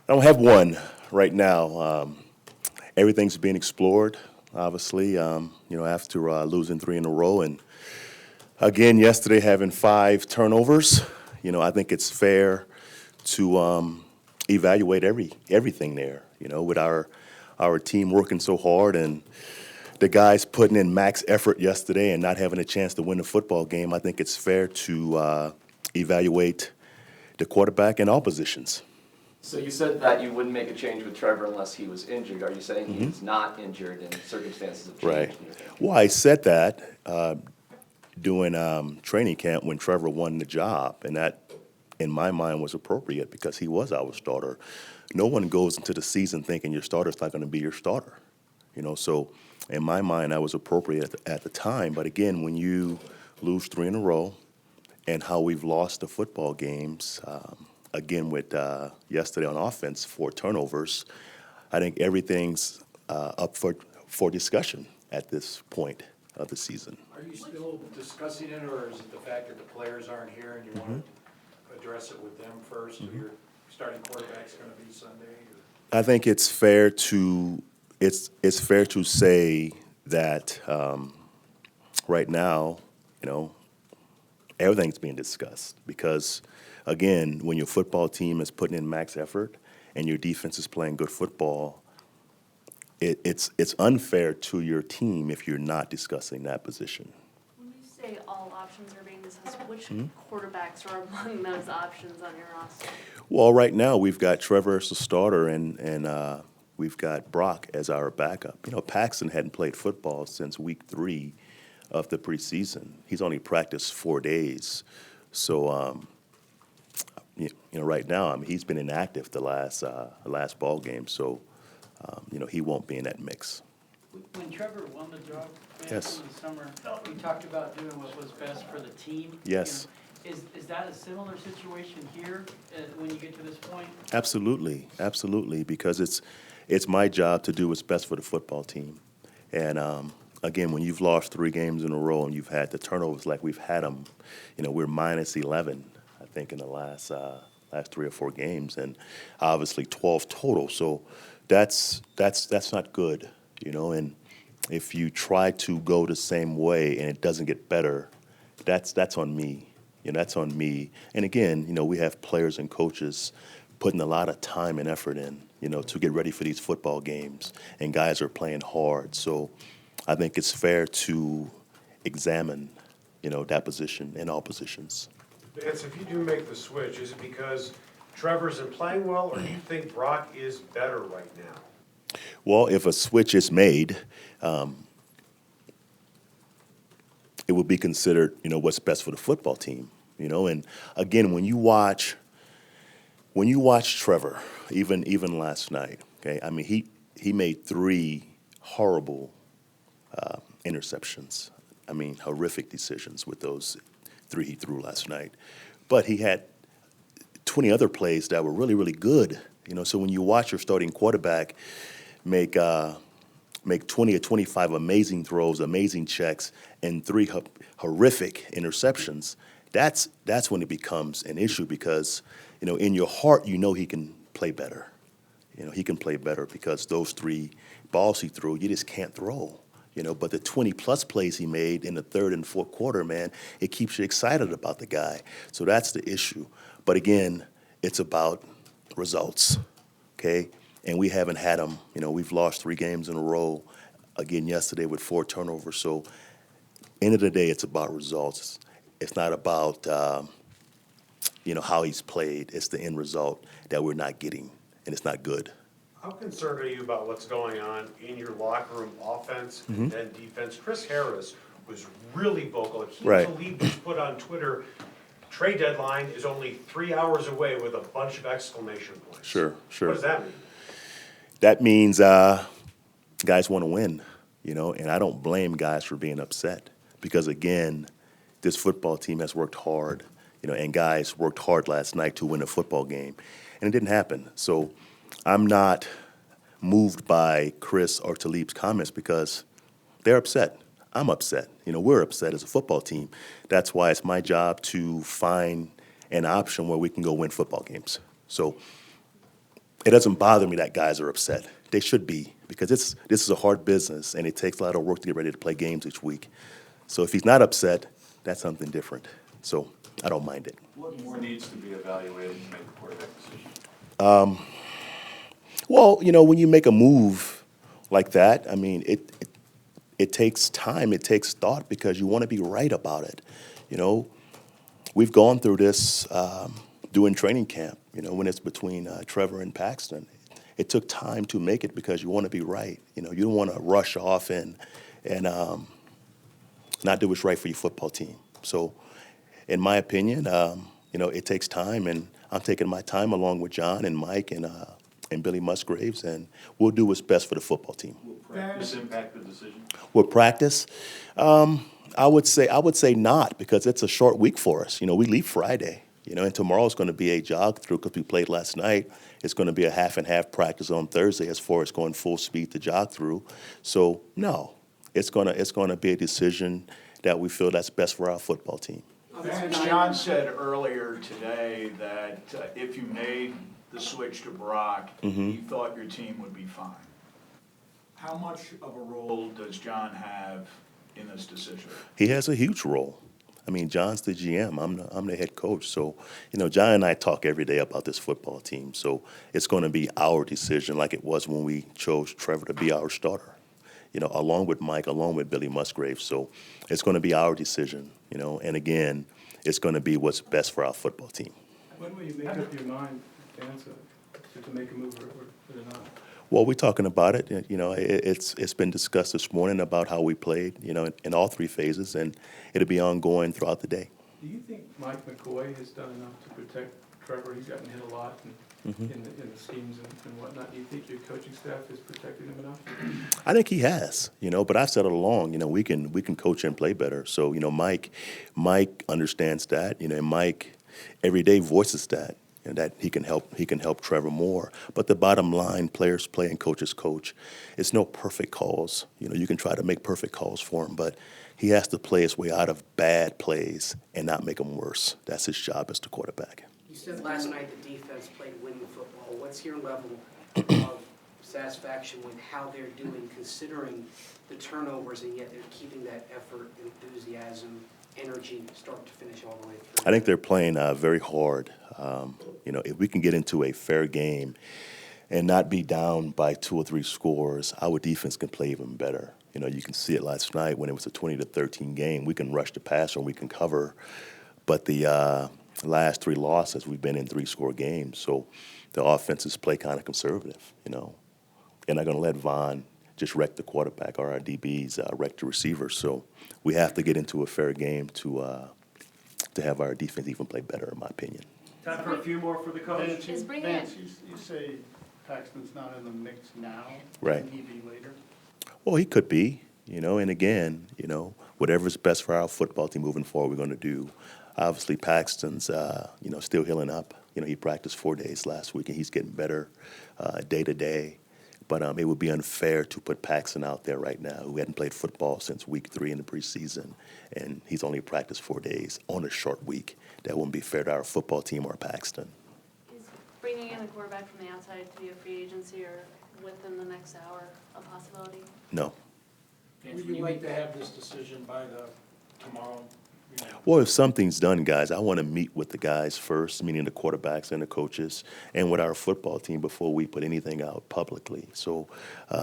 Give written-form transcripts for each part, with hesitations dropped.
I don't have one right now. Everything's being explored, obviously, after losing three in a row. And again, yesterday having 5 turnovers, I think it's fair to evaluate everything there, with our team working so hard and the guys putting in max effort yesterday and not having a chance to win the football game. I think it's fair to evaluate the quarterback in all positions. So you said that you wouldn't make a change with Trevor unless he was injured. Are you saying he is not injured and circumstances have changed? Right. In your favor? Well, I said that during training camp when Trevor won the job, and that, in my mind, was appropriate because he was our starter. No one goes into the season thinking your starter's not going to be your starter, So in my mind, that was appropriate at the time. But again, when you lose 3 in a row, and how we've lost the football games, again with yesterday on offense, 4 turnovers, I think everything's up for discussion at this point of the season. Are you still discussing it, or is it the fact that the players aren't here and you want to address it with them first? So your starting quarterback's going to be Sunday? Or? I think it's fair to say that right now, everything's being discussed because, again, when your football team is putting in max effort and your defense is playing good football, it's unfair to your team if you're not discussing that position. When you say all options are being discussed, which quarterbacks are among those options on your roster? Well, right now we've got Trevor as the starter and we've got Brock as our backup. Paxton hadn't played football since week 3 of the preseason. He's only practiced 4 days. So, right now, he's been inactive the last ball game. So, he won't be in that mix. When Trevor won the job Yes. in the summer, we talked about doing what was best for the team. Yes. Is that a similar situation here when you get to this point? Absolutely, because it's my job to do what's best for the football team. And again, when you've lost 3 games in a row and you've had the turnovers like we've had them, we're minus 11, I think, in the last 3 or 4 games, and obviously 12 total. So that's not good, And if you try to go the same way and it doesn't get better, that's on me. That's on me. And again, we have players and coaches putting a lot of time and effort in, to get ready for these football games, and guys are playing hard. So I think it's fair to examine, that position in all positions. Vance, if you do make the switch, is it because Trevor isn't playing well, or do you think Brock is better right now? Well, if a switch is made, it would be considered, what's best for the football team, And again, when you watch Trevor, even last night, okay, he made 3 horrible interceptions. Horrific decisions with those 3 he threw last night. But he had 20 other plays that were really, really good. So when you watch your starting quarterback make 20 or 25 amazing throws, amazing checks, and 3 horrific interceptions, that's when it becomes an issue because, in your heart, he can play better. He can play better because those 3 balls he threw, you just can't throw. But the 20-plus plays he made in the 3rd and 4th quarter, man, it keeps you excited about the guy. So that's the issue. But again, it's about results, okay? And we haven't had them. We've lost 3 games in a row, again yesterday with 4 turnovers. So end of the day, it's about results. It's not about, how he's played. It's the end result that we're not getting, and it's not good. How concerned are you about what's going on in your locker room, offense and defense? Chris Harris was really vocal. He believed was put on Twitter, trade deadline is only 3 hours away with a bunch of exclamation points. Sure. What does that mean? That means guys want to win, and I don't blame guys for being upset because, again, this football team has worked hard, and guys worked hard last night to win a football game, and it didn't happen. So I'm not moved by Chris or Talib's comments because they're upset. I'm upset. We're upset as a football team. That's why it's my job to find an option where we can go win football games. So it doesn't bother me that guys are upset. They should be, because this is a hard business, and it takes a lot of work to get ready to play games each week. So if he's not upset, that's something different. So I don't mind it. What more needs to be evaluated to make a quarterback decision? Well, when you make a move like that, I mean, it takes time, it takes thought, because you want to be right about it. We've gone through this doing training camp, when it's between Trevor and Paxton. It took time to make it because you want to be right. You don't want to rush off and not do what's right for your football team. So, in my opinion, it takes time, and I'm taking my time along with John and Mike and Billy Musgraves, and we'll do what's best for the football team. Will practice impact the decision? With practice, I would say not, because it's a short week for us. We leave Friday, and tomorrow's going to be a jog through because we played last night. It's going to be a half and half practice on Thursday as far as going full speed to jog through. So no, it's going to be a decision that we feel that's best for our football team. Vance, John said earlier today that if you made the switch to Brock, he thought your team would be fine. How much of a role does John have in this decision? He has a huge role. I mean, John's the GM. I'm the head coach. So, John and I talk every day about this football team. So it's going to be our decision, like it was when we chose Trevor to be our starter, along with Mike, along with Billy Musgrave. So it's going to be our decision, and again, it's going to be what's best for our football team. When will you make up your mind, Vance, to make a move or not? Well, we're talking about it. It's been discussed this morning about how we played, in all three phases, and it'll be ongoing throughout the day. Do you think Mike McCoy has done enough to protect Trevor? He's gotten hit a lot in the schemes and whatnot. Do you think your coaching staff has protected him enough? I think he has, but I've said it along, we can coach and play better. So, Mike understands that, and Mike every day voices that. And that he can help Trevor more. But the bottom line, players play and coaches coach. It's no perfect calls. You can try to make perfect calls for him, but he has to play his way out of bad plays and not make them worse. That's his job as the quarterback. You said last night the defense played winning football. What's your level of satisfaction with how they're doing, considering the turnovers, and yet they're keeping that effort, enthusiasm, energy, start to finish all the way through? I think they're playing very hard. If we can get into a fair game and not be down by 2 or 3 scores, our defense can play even better. You can see it last night when it was a 20-13 game. We can rush the passer and we can cover. But the last 3 losses, we've been in 3-score games. So the offenses play kind of conservative, They're not going to let Vaughn just wreck the quarterback or our DBs wreck the receivers. So we have to get into a fair game to have our defense even play better, in my opinion. Time for a few more for the coach. Vance, you say Paxton's not in the mix now. Right. Can he be later? Well, he could be, and again, whatever's best for our football team moving forward, we're going to do. Obviously, Paxton's, still healing up. He practiced 4 days last week, and he's getting better day to day. But it would be unfair to put Paxton out there right now, who hadn't played football since week 3 in the preseason, and he's only practiced 4 days on a short week. That wouldn't be fair to our football team or Paxton. is bringing in a quarterback from the outside to be a free agency or within the next hour a possibility? No. Would you like to have this decision by tomorrow? Well, if something's done, guys, I want to meet with the guys first, meaning the quarterbacks and the coaches, and with our football team before we put anything out publicly. So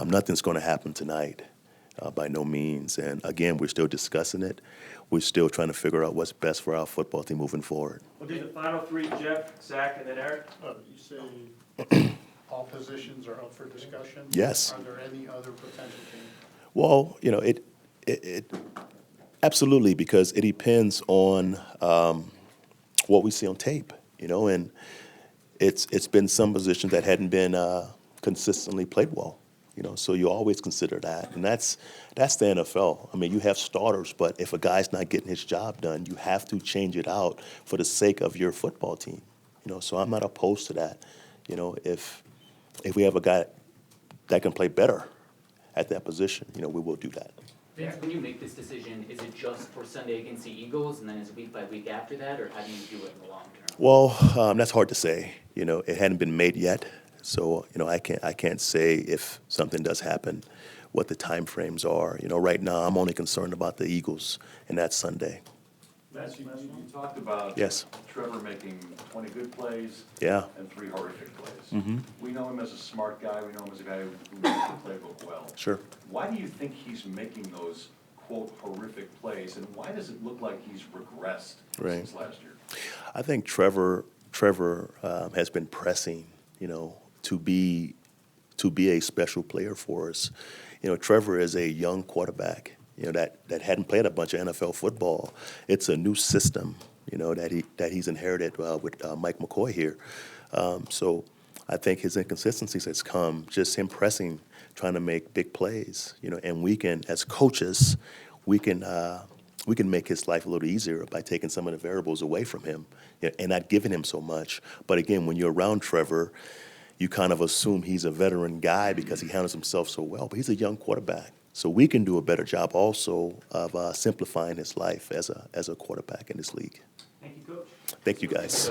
nothing's going to happen tonight, by no means. And again, we're still discussing it. We're still trying to figure out what's best for our football team moving forward. We'll do the final 3, Jeff, Zach, and then Eric. You say all positions are up for discussion? Yes. Are there any other potential changes? Well, it absolutely, because it depends on what we see on tape, and it's been some positions that hadn't been consistently played well, so you always consider that, and that's the NFL. I mean, you have starters, but if a guy's not getting his job done, you have to change it out for the sake of your football team, so I'm not opposed to that. If we have a guy that can play better at that position, we will do that. Vince, when you make this decision, is it just for Sunday against the Eagles, and then is it week by week after that, or how do you do it in the long term? Well, that's hard to say. It hadn't been made yet, So, I can't say if something does happen, what the time frames are. Right now, I'm only concerned about the Eagles, and that's Sunday. Vance, you talked about Yes. Trevor making 20 good plays Yeah. and 3 horrific plays. Mhm. We know him as a smart guy. We know him as a guy who makes the playbook well. Sure. Why do you think he's making those, quote, horrific plays, and why does it look like he's regressed Right. since last year? I think Trevor has been pressing, to be a special player for us. Trevor is a young quarterback, that hadn't played a bunch of NFL football. It's a new system, that he's inherited with Mike McCoy here. So I think his inconsistencies has come just him pressing, trying to make big plays, and we can, as coaches, we can make his life a little easier by taking some of the variables away from him, and not giving him so much. But again, when you're around Trevor, you kind of assume he's a veteran guy because he handles himself so well, but he's a young quarterback. So we can do a better job also of simplifying his life as a quarterback in this league. Thank you, Coach. Thank you, guys.